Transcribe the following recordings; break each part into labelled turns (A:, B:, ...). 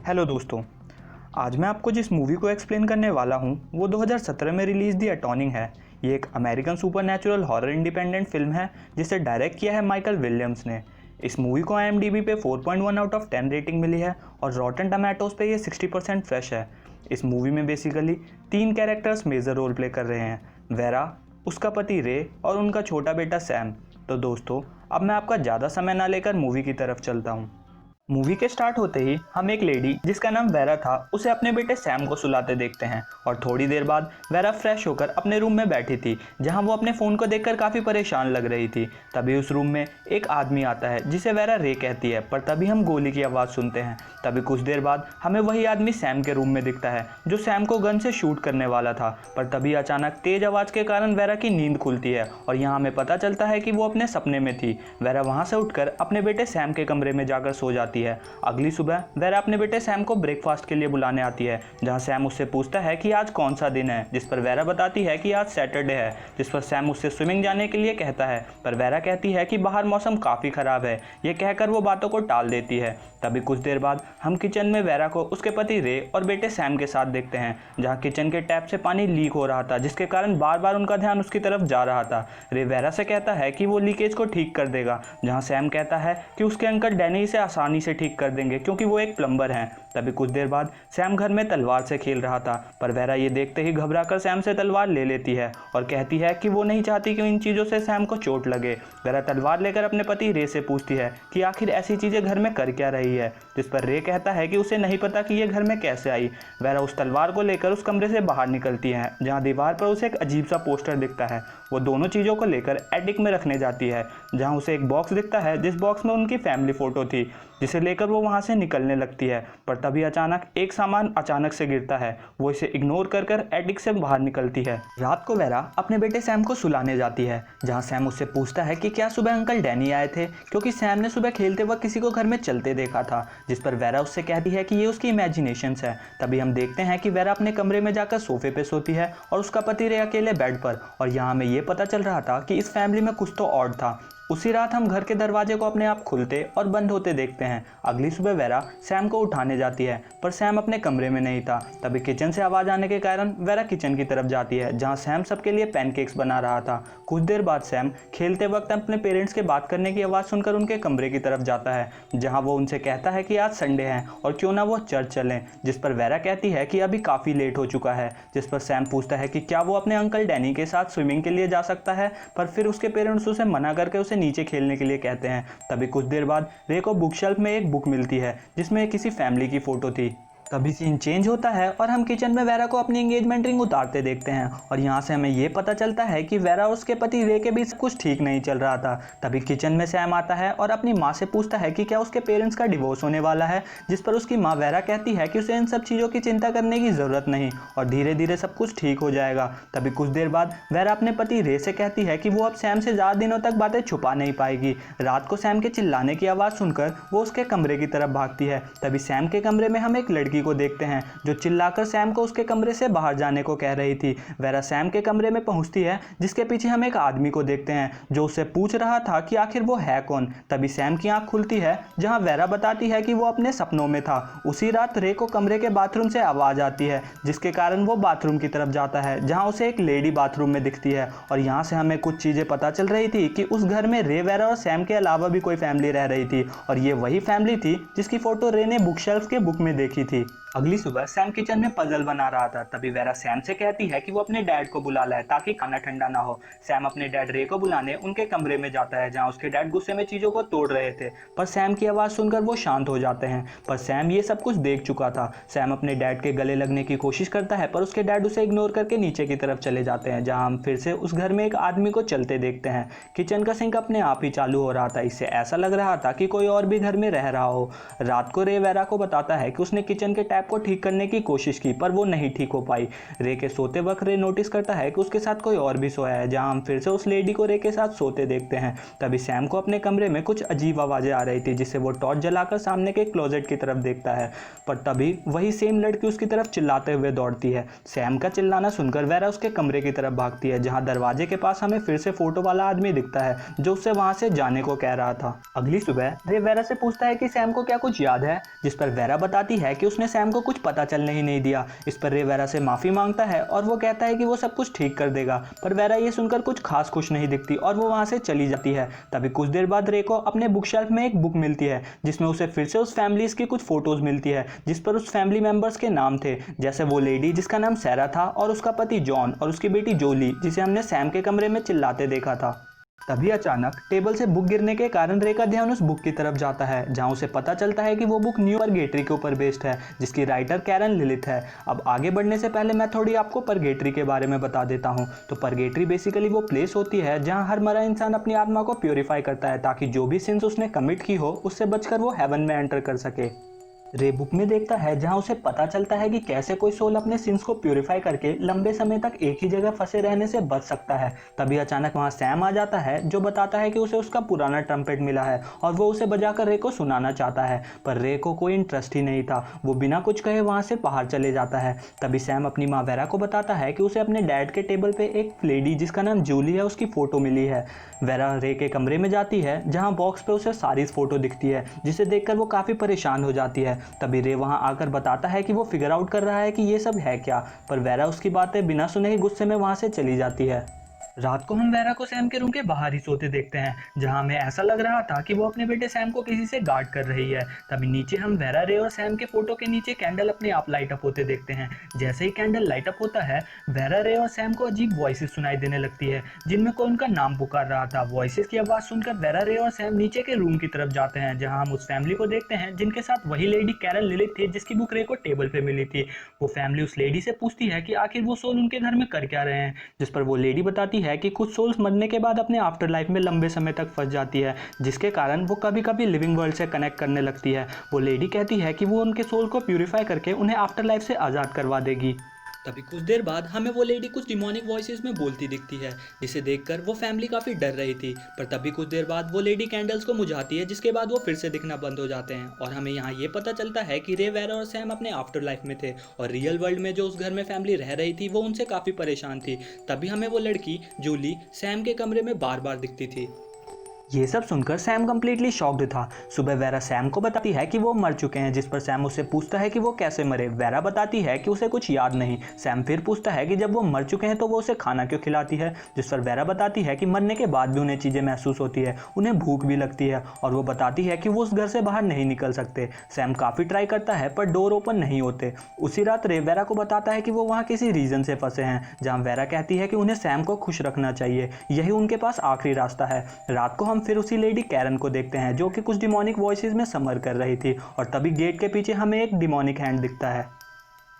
A: Hello दोस्तों। आज मैं आपको जिस मूवी को एक्सप्लेन करने वाला हूँ वो 2017 में रिलीज़ दी अटॉर्नी है। ये एक American supernatural horror independent film है जिसे डायरेक्ट किया है माइकल विलियम्स ने। इस मूवी को IMDb पे 4.1 आउट ऑफ 10 रेटिंग मिली है और रॉटन टमाटोज पे ये 60% फ्रेश है। इस मूवी में basically 3 characters major role play कर रहे हैं, वेरा, उसका पति रे और उनका छोटा बेटा सैम। तो दोस्तों, अब मैं आपका ज़्यादा समय ना लेकर मूवी की तरफ चलता हूँ। मूवी के स्टार्ट होते ही हम एक लेडी जिसका नाम वेरा था उसे अपने बेटे सैम को सुलाते देखते हैं और थोड़ी देर बाद वेरा फ्रेश होकर अपने रूम में बैठी थी जहां वो अपने फ़ोन को देखकर काफ़ी परेशान लग रही थी। तभी उस रूम में एक आदमी आता है जिसे वेरा रे कहती है, पर तभी हम गोली की आवाज़ सुनते हैं। तभी कुछ देर बाद हमें वही आदमी सैम के रूम में दिखता है जो सैम को गन से शूट करने वाला था, पर तभी अचानक तेज आवाज़ के कारण वेरा की नींद खुलती है और यहाँ हमें पता चलता है कि वो अपने सपने में थी। वेरा वहाँ से उठकर अपने बेटे सैम के कमरे में जाकर सो जाती है। अगली सुबह वेरा अपने बेटे सैम को ब्रेकफास्ट के लिए बुलाने आती है जहां सैम उससे पूछता है कि आज कौन सा दिन है, जिस पर वेरा बताती है कि आज सैटरडे है, जिस पर सैम उससे स्विमिंग जाने के लिए कहता है, पर वेरा कहती है कि बाहर मौसम काफ़ी ख़राब है। ये कहकर वो बातों को टाल देती है। तभी कुछ देर बाद हम किचन में वेरा को उसके पति रे और बेटे सैम के साथ देखते हैं जहाँ किचन के टैप से पानी लीक हो रहा था जिसके कारण बार बार उनका ध्यान उसकी तरफ जा रहा था। रे वेरा से कहता है कि वो लीकेज को ठीक कर देगा, जहाँ सैम कहता है कि उसके अंकल डैनी इसे आसानी से ठीक कर देंगे क्योंकि वो एक प्लम्बर हैं। तभी कुछ देर बाद सैम घर में तलवार से खेल रहा था, पर वेरा ये देखते ही घबराकर सैम से तलवार ले लेती है और कहती है कि वो नहीं चाहती कि इन चीज़ों से सैम को चोट लगे। वेरा तलवार लेकर अपने पति रे से पूछती है कि आखिर ऐसी चीज़ें घर में कर क्या रही है, जिस पर रे कहता है कि उसे नहीं पता कि ये घर में कैसे आई। वेरा उस तलवार को लेकर उस कमरे से बाहर निकलती है जहाँ दीवार पर उसे एक अजीब सा पोस्टर दिखता है। वो दोनों चीज़ों को लेकर एटिक में रखने जाती है जहाँ उसे एक बॉक्स दिखता है जिस बॉक्स में उनकी फैमिली फ़ोटो थी, जिसे लेकर वो वहाँ से निकलने लगती है। पर तभी अचानक एक सामान अचानक से गिरता है। वो इसे इग्नोर कर एटिक से बाहर निकलती है। रात को वेरा अपने बेटे सैम को सुलाने जाती है जहाँ सैम उससे पूछता है कि क्या सुबह अंकल डैनी आए थे, क्योंकि सैम ने सुबह खेलते वक्त किसी को घर में चलते देखा था, जिस पर वेरा उससे कहती है कि ये उसकी इमेजिनेशंस है। तभी हम देखते हैं कि वेरा अपने कमरे में जाकर सोफे पे सोती है और उसका पति रे अकेले बेड पर। और यहाँ हमें ये पता चल रहा था कि इस फैमिली में कुछ तो ऑड था। उसी रात हम घर के दरवाजे को अपने आप खुलते और बंद होते देखते हैं। अगली सुबह वेरा सैम को उठाने जाती है पर सैम अपने कमरे में नहीं था। तभी किचन से आवाज़ आने के कारण वेरा किचन की तरफ जाती है जहां सैम सबके लिए पैनकेक्स बना रहा था। कुछ देर बाद सैम खेलते वक्त अपने पेरेंट्स के बात करने की आवाज़ सुनकर उनके कमरे की तरफ जाता है जहाँ वो उनसे कहता है कि आज संडे है और क्यों ना वो चर्च चलें, जिस पर वेरा कहती है कि अभी काफ़ी लेट हो चुका है। जिस पर सैम पूछता है कि क्या वो अपने अंकल डैनी के साथ स्विमिंग के लिए जा सकता है, पर फिर उसके पेरेंट्स उसे मना करके उसे नीचे खेलने के लिए कहते हैं। तभी कुछ देर बाद रे को बुक शेल्फ में एक बुक मिलती है जिसमें किसी फैमिली की फ़ोटो थी। तभी सीन चेंज होता है और हम किचन में वेरा को अपनी एंगेजमेंट रिंग उतारते देखते हैं और यहाँ से हमें ये पता चलता है कि वेरा और उसके पति रे के बीच कुछ ठीक नहीं चल रहा था। तभी किचन में सैम आता है और अपनी माँ से पूछता है कि क्या उसके पेरेंट्स का डिवोर्स होने वाला है, जिस पर उसकी माँ वेरा कहती है कि उसे इन सब चीज़ों की चिंता करने की ज़रूरत नहीं और धीरे धीरे सब कुछ ठीक हो जाएगा। तभी कुछ देर बाद वेरा अपने पति रे से कहती है कि वो अब सैम से ज़्यादा दिनों तक बातें छुपा नहीं पाएगी। रात को सैम के चिल्लाने की आवाज़ सुनकर वो उसके कमरे की तरफ भागती है। तभी सैम के कमरे में हम एक लड़की को देखते हैं जो चिल्लाकर सैम को उसके कमरे से बाहर जाने को कह रही थी। वेरा सैम के कमरे में पहुंचती है जिसके पीछे हम एक आदमी को देखते हैं जो उससे पूछ रहा था कि आखिर वो है कौन। तभी सैम की आंख खुलती है जहां वेरा बताती है कि वो अपने सपनों में था। उसी रात रे को कमरे के बाथरूम से आवाज़ आती है जिसके कारण वो बाथरूम की तरफ जाता है जहाँ उसे एक लेडी बाथरूम में दिखती है और यहाँ से हमें कुछ चीज़ें पता चल रही थी कि उस घर में रे, वेरा और सैम के अलावा भी कोई फैमिली रह रही थी और ये वही फैमिली थी जिसकी फ़ोटो रे ने बुक शेल्फ के बुक में देखी थी। अगली सुबह सैम किचन में पजल बना रहा था। तभी वेरा सैम से कहती है कि वो अपने डैड को बुला लाए ताकि खाना ठंडा ना हो। सैम अपने डैड रे को बुलाने उनके कमरे में जाता है जहां उसके डैड गुस्से में चीज़ों को तोड़ रहे थे, पर सैम की आवाज़ सुनकर वो शांत हो जाते हैं। पर सैम ये सब कुछ देख चुका था। सैम अपने डैड के गले लगने की कोशिश करता है पर उसके डैड उसे इग्नोर करके नीचे की तरफ चले जाते हैं जहाँ हम फिर से उस घर में एक आदमी को चलते देखते हैं। किचन का सिंक अपने आप ही चालू हो रहा था। इससे ऐसा लग रहा था कि कोई और भी घर में रह रहा हो। रात को रे वेरा को बताता है कि उसने किचन के टैप टैप को ठीक करने की कोशिश की पर वो नहीं ठीक हो पाई। रे के सोते वक्त रे नोटिस करता है कि उसके साथ कोई और भी सोया है, जहां हम फिर से उस लेडी को रे के साथ सोते देखते हैं। तभी सैम को अपने कमरे में कुछ अजीब आवाज़ें आ रही थी, जिससे वो टॉर्च जलाकर सामने के क्लोजेट की तरफ देखता है। पर तभी वही सेम लड़की उसकी तरफ चिल्लाते हुए दौड़ती है। सैम का चिल्लाना सुनकर वेरा उसके कमरे की तरफ भागती है, जहां दरवाजे के पास हमें फिर से फोटो वाला आदमी दिखता है जो उससे वहां से जाने को कह रहा था। अगली सुबह रे वेरा से पूछता है कि सैम को क्या कुछ याद है, जिस पर वेरा बताती है कि उसने सैम को कुछ पता चलने ही नहीं दिया। इस पर रे वेरा से माफी मांगता है और वो कहता है कि वो सब कुछ ठीक कर देगा, पर वेरा ये सुनकर कुछ खास खुश नहीं दिखती और वो वहां से चली जाती है। तभी कुछ देर बाद रे को अपने बुक शेल्फ में एक बुक मिलती है, जिसमें उसे फिर से उस फैमिलीज की कुछ फोटोज मिलती है, जिस पर उस फैमिली मेंबर्स के नाम थे, जैसे वो लेडी जिसका नाम सैरा था और उसका पति जॉन और उसकी बेटी जोली, जिसे हमने सैम के कमरे में चिल्लाते देखा था। तभी अचानक टेबल से बुक गिरने के कारण रे का ध्यान उस बुक की तरफ जाता है, जहां उसे पता चलता है कि वो बुक न्यू परगेटरी के ऊपर बेस्ड है, जिसकी राइटर कैरन लिलिथ है। अब आगे बढ़ने से पहले मैं थोड़ी आपको परगेटरी के बारे में बता देता हूं। तो परगेटरी बेसिकली वो प्लेस होती है जहां हर मरा इंसान अपनी आत्मा को प्योरीफाई करता है, ताकि जो भी सिंस उसने कमिट की हो उससे बचकर वो हेवन में एंटर कर सके। रे बुक में देखता है जहां उसे पता चलता है कि कैसे कोई सोल अपने सिंस को प्यूरिफाई करके लंबे समय तक एक ही जगह फंसे रहने से बच सकता है। तभी अचानक वहां सैम आ जाता है, जो बताता है कि उसे उसका पुराना ट्रम्पेट मिला है और वो उसे बजाकर रे को सुनाना चाहता है, पर रे को कोई इंटरेस्ट ही नहीं था। वो बिना कुछ कहे वहां से बाहर चले जाता है। तभी सैम अपनी माँ वेरा को बताता है कि उसे अपने डैड के टेबल पे एक लेडी जिसका नाम जूली है उसकी फोटो मिली है। वेरा रे के कमरे में जाती है, जहाँ बॉक्स पे उसे सारी फोटो दिखती है, जिसे देखकर वो काफ़ी परेशान हो जाती है। तभी रे वहां आकर बताता है कि वो फिगर आउट कर रहा है कि ये सब है क्या, पर वेरा उसकी बातें बिना सुने ही गुस्से में वहां से चली जाती है। रात को हम वेरा को सैम के रूम के बाहर ही सोते देखते हैं, जहां हमें ऐसा लग रहा था कि वो अपने बेटे सैम को किसी से गार्ड कर रही है। तभी नीचे हम वेरा, रे और सैम के फोटो के नीचे कैंडल अपने आप लाइट अप होते देखते हैं। जैसे ही कैंडल लाइट अप होता है, वेरा, रे और सैम को अजीब वॉइसेस सुनाई देने लगती है, जिनमें कोई उनका नाम पुकार रहा था। वॉइसेस की आवाज़ सुनकर वेरा, रे और सैम नीचे के रूम की तरफ जाते हैं, जहाँ हम उस फैमिली को देखते हैं जिनके साथ वही लेडी कैरन लिलिथ थी जिसकी बुक रे को टेबल पे मिली थी। वो फैमिली उस लेडी से पूछती है कि आखिर वो सोल उनके घर में कर क्या रहे हैं, जिस पर वो लेडी बताती है कि कुछ सोल्स मरने के बाद अपने आफ्टर लाइफ में लंबे समय तक फंस जाती है, जिसके कारण वो कभी कभी लिविंग वर्ल्ड से कनेक्ट करने लगती है। वो लेडी कहती है कि वो उनके सोल को प्यूरिफाई करके उन्हें आफ्टर लाइफ से आज़ाद करवा देगी। तभी कुछ देर बाद हमें वो लेडी कुछ डिमोनिक वॉइसेस में बोलती दिखती है, जिसे देखकर वो फैमिली काफ़ी डर रही थी। पर तभी कुछ देर बाद वो लेडी कैंडल्स को मुझाती है, जिसके बाद वो फिर से दिखना बंद हो जाते हैं और हमें यहाँ ये पता चलता है कि रे, वेरा और सैम अपने आफ्टर लाइफ में थे और रियल वर्ल्ड में जो उस घर में फैमिली रह रही थी वो उनसे काफ़ी परेशान थी। तभी हमें वो लड़की जूली सैम के कमरे में बार बार दिखती थी। ये सब सुनकर सैम कंप्लीटली शॉक्ड था। सुबह वेरा सैम को बताती है कि वो मर चुके हैं, जिस पर सैम उससे पूछता है कि वो कैसे मरे। वेरा बताती है कि उसे कुछ याद नहीं। सैम फिर पूछता है कि जब वो मर चुके हैं तो वो उसे खाना क्यों खिलाती है, जिस पर वेरा बताती है कि मरने के बाद भी उन्हें चीज़ें महसूस होती है, उन्हें भूख भी लगती है, और वो बताती है कि वो उस घर से बाहर नहीं निकल सकते। सैम काफ़ी ट्राई करता है पर डोर ओपन नहीं होते। उसी रात रे वेरा को बताता है कि वो वहाँ किसी रीज़न से फंसे हैं, जहाँ वेरा कहती है कि उन्हें सैम को खुश रखना चाहिए, यही उनके पास आखिरी रास्ता है। रात को हम फिर उसी लेडी कैरन को देखते हैं, जो कि कुछ डिमोनिक वॉइसेस में समर कर रही थी, और तभी गेट के पीछे हमें एक डिमोनिक हैंड दिखता है।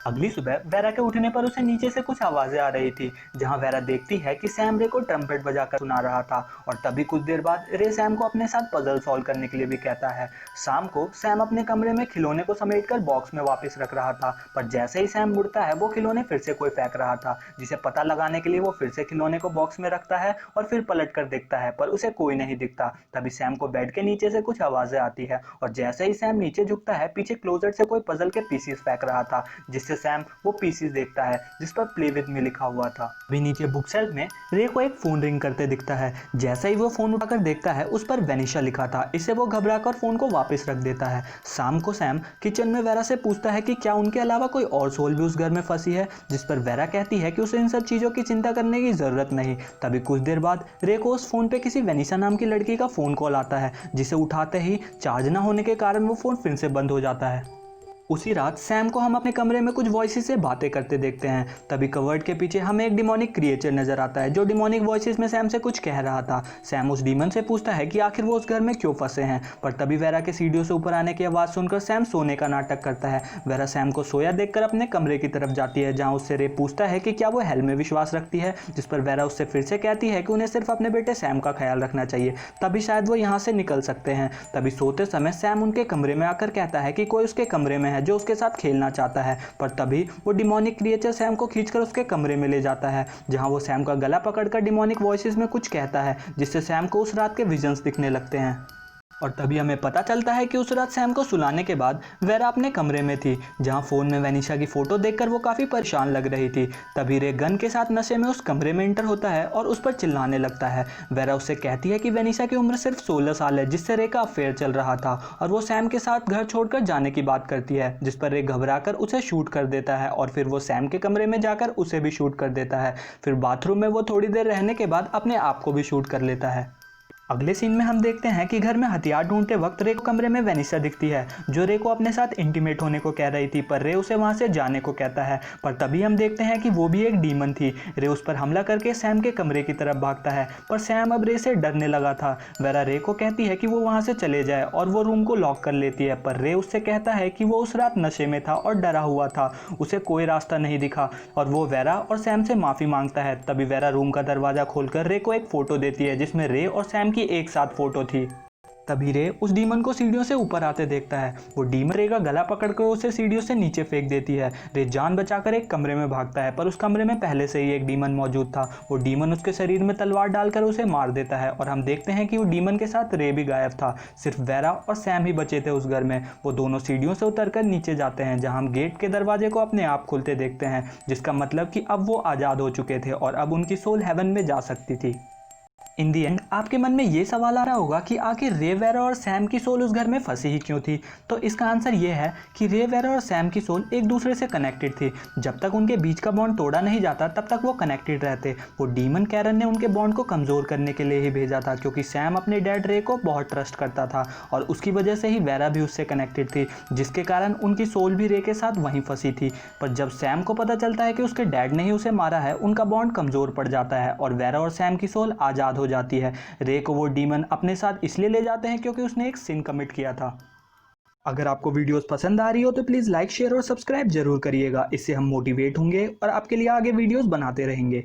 A: अगली सुबह वेरा के उठने पर उसे नीचे से कुछ आवाजें आ रही थी, जहां वेरा देखती है कि सैम रे को ट्रम्पेट बजाकर सुना रहा था। और तभी कुछ देर बाद रे सैम को अपने साथ पजल सॉल्व करने के लिए भी कहता है। शाम को सैम अपने कमरे में खिलौने को समेटकर बॉक्स में वापस रख रहा था, पर जैसे ही सैम मुड़ता है वो खिलौने फिर से कोई फेंक रहा था, जिसे पता लगाने के लिए वो फिर से खिलौने को बॉक्स में रखता है और फिर पलट कर देखता है, पर उसे कोई नहीं दिखता। तभी सैम को बेड के नीचे से कुछ आवाजें आती है, और जैसे ही सैम नीचे झुकता है, पीछे क्लोजेट से कोई पजल के पीसीस फेंक रहा था, जिससे सैम वो पीसीस देखता है जिस पर प्ले विद मी लिखा हुआ था। अभी नीचे बुक शेल्फ में रे को एक फोन रिंग करते दिखता है। जैसे ही वो फोन उठाकर देखता है, उस पर वेनिशा लिखा था। इससे वो घबराकर फोन को वापस रख देता है। शाम को सैम किचन में वेरा से पूछता है कि क्या उनके अलावा कोई और सोल भी उस घर में फंसी है, जिस पर वेरा कहती है कि उसे इन सब चीज़ों की चिंता करने की जरूरत नहीं। तभी कुछ देर बाद रे को उस फोन पे किसी वेनिशा नाम की लड़की का फोन कॉल आता है, जिसे उठाते ही चार्ज ना होने के कारण वो फोन फिर से बंद हो जाता है। उसी रात सैम को हम अपने कमरे में कुछ वॉइसेस से बातें करते देखते हैं। तभी कवर्ड के पीछे हमें एक डिमोनिक क्रिएचर नजर आता है, जो डिमोनिक वॉइसेस में सैम से कुछ कह रहा था। सैम उस डीमन से पूछता है कि आखिर वो उस घर में क्यों फंसे हैं, पर तभी वेरा के सीढ़ियों से ऊपर आने की आवाज़ सुनकर सैम सोने का नाटक करता है। वेरा सैम को सोया देखकर अपने कमरे की तरफ जाती है, जहाँ उससे रे पूछता है कि क्या वो हेल में विश्वास रखती है, जिस पर वेरा उससे फिर से कहती है कि उन्हें सिर्फ अपने बेटे सैम का ख्याल रखना चाहिए, तभी शायद वो यहाँ से निकल सकते हैं। तभी सोते समय सैम उनके कमरे में आकर कहता है कि कोई उसके कमरे में है है जो उसके साथ खेलना चाहता है, पर तभी वो डिमोनिक क्रिएचर सैम को खींचकर उसके कमरे में ले जाता है, जहां वो सैम का गला पकड़कर डिमोनिक वॉइसेस में कुछ कहता है, जिससे सैम को उस रात के विजन्स दिखने लगते हैं। और तभी हमें पता चलता है कि उस रात सैम को सुलाने के बाद वेरा अपने कमरे में थी, जहां फ़ोन में वेनिशा की फ़ोटो देखकर वो काफ़ी परेशान लग रही थी। तभी रे गन के साथ नशे में उस कमरे में इंटर होता है और उस पर चिल्लाने लगता है। वेरा उससे कहती है कि वेनिशा की उम्र सिर्फ 16 साल है, जिससे रे का अफेयर चल रहा था, और वो सैम के साथ घर छोड़कर जाने की बात करती है, जिस पर रे घबराकर उसे शूट कर देता है और फिर वो सैम के कमरे में जाकर उसे भी शूट कर देता है। फिर बाथरूम में वो थोड़ी देर रहने के बाद अपने आप को भी शूट कर लेता है। अगले सीन में हम देखते हैं कि घर में हथियार ढूंढते वक्त रे को कमरे में वेनिशा दिखती है, जो रे को अपने साथ इंटीमेट होने को कह रही थी, पर रे उसे वहां से जाने को कहता है। पर तभी हम देखते हैं कि वो भी एक डीमन थी। रे उस पर हमला करके सैम के कमरे की तरफ भागता है, पर सैम अब रे से डरने लगा था। वेरा रे को कहती है कि वो वहां से चले जाए और वो रूम को लॉक कर लेती है, पर रे उससे कहता है कि वो उस रात नशे में था और डरा हुआ था, उसे कोई रास्ता नहीं दिखा, और वो वेरा और सैम से माफ़ी मांगता है। तभी वेरा रूम का दरवाज़ा खोलकर रे को एक फ़ोटो देती है, जिसमें रे और सैम की एक साथ फोटो थी। तभी रे उस डीमन को सीढ़ियों से ऊपर आते देखता है। वो डीमन रे का गला पकड़कर उसे सीढ़ियों से नीचे फेंक देती है। रे जान बचाकर एक कमरे में भागता है, पर उस कमरे में पहले से ही एक डीमन मौजूद था। वो डीमन उसके शरीर में तलवार डालकर उसे मार देता है, और हम देखते हैं कि वो डीमन के साथ रे भी गायब था। सिर्फ वेरा और सैम ही बचे थे उस घर में। वो दोनों सीढ़ियों से उतरकर नीचे जाते हैं, जहां हम गेट के दरवाजे को अपने आप खुलते देखते हैं, जिसका मतलब कि अब वो आज़ाद हो चुके थे और अब उनकी सोल हेवन में जा सकती थी। इन दी एंड आपके मन में ये सवाल आ रहा होगा कि आखिर रे, वेरा और सैम की सोल उस घर में फंसी ही क्यों थी। तो इसका आंसर ये है कि रे, वेरा और सैम की सोल एक दूसरे से कनेक्टेड थी। जब तक उनके बीच का बॉन्ड तोड़ा नहीं जाता तब तक वो कनेक्टेड रहते। वो डीमन कैरन ने उनके बॉन्ड को कमज़ोर करने के लिए ही भेजा था, क्योंकि सैम अपने डैड रे को बहुत ट्रस्ट करता था, और उसकी वजह से ही वेरा भी उससे कनेक्टेड थी, जिसके कारण उनकी सोल भी रे के साथ वहीं फंसी थी। पर जब सैम को पता चलता है कि उसके डैड ने ही उसे मारा है, उनका बॉन्ड कमज़ोर पड़ जाता है और वेरा और सैम की सोल आज़ाद हो जाती है। रे को वो डीमन अपने साथ इसलिए ले जाते हैं क्योंकि उसने एक सिन कमिट किया था। अगर आपको वीडियोस पसंद आ रही हो तो प्लीज़ लाइक, शेयर और सब्सक्राइब जरूर करिएगा। इससे हम मोटिवेट होंगे और आपके लिए आगे वीडियोस बनाते रहेंगे।